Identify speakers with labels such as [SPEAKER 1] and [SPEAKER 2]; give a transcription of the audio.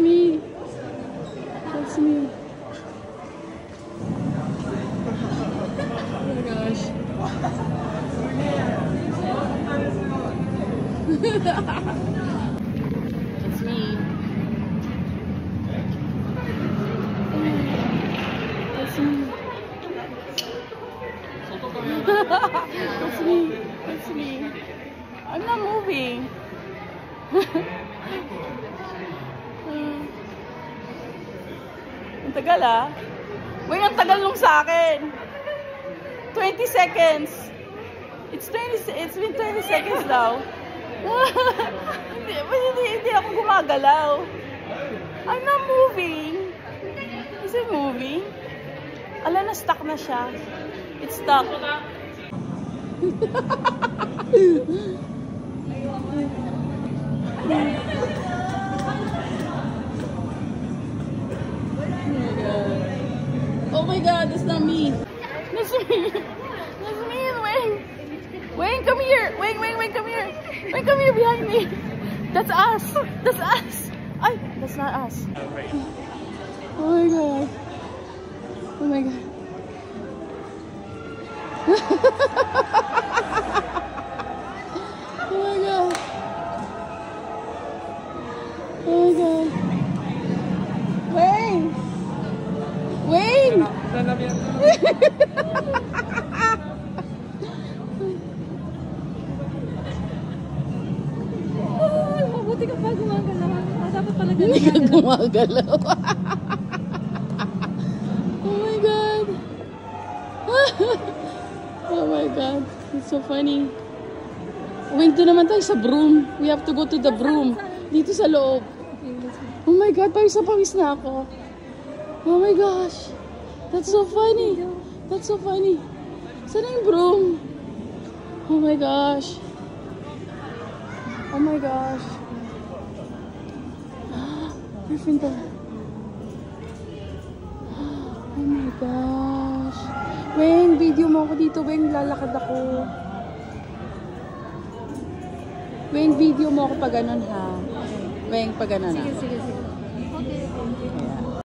[SPEAKER 1] me. That's me. Oh my gosh. That's me. That's me. That's me. That's me. I'm not moving. Ang tagal ah. Wait, ang tagal nung sa akin. 20 seconds. It's been 20 seconds now. Hindi ako gumagalaw. I'm not moving. Is it moving? Ala, na-stuck na siya. It's stuck. Oh my god, that's not me. That's me. That's me and Wayne. Wayne, come here. Wayne, come here. Wayne, come here behind me. That's us. That's us. Ay, that's not us. Oh my god. Oh my god. Oh my god. Oh my god. Wayne! Wayne!
[SPEAKER 2] Mabuti ka pa gumagalaw. Dapat pala ganun.
[SPEAKER 1] Hindi ka gumagalaw. Oh my god. Oh my god. It's so funny. Wait, doon naman tayo sa broom. We have to go to the broom. Dito sa loob. Oh my god, pawis na ako. Oh my gosh. That's so funny. That's so funny. Saan yung broom? Oh my gosh. Oh my gosh. Gryffindor. Oh my gosh. Weng, video mo ako dito. Weng, lalakad ako. Weng, video mo ako pag ganun ha. Weng, pag ganun ha.
[SPEAKER 2] Sige. Okay.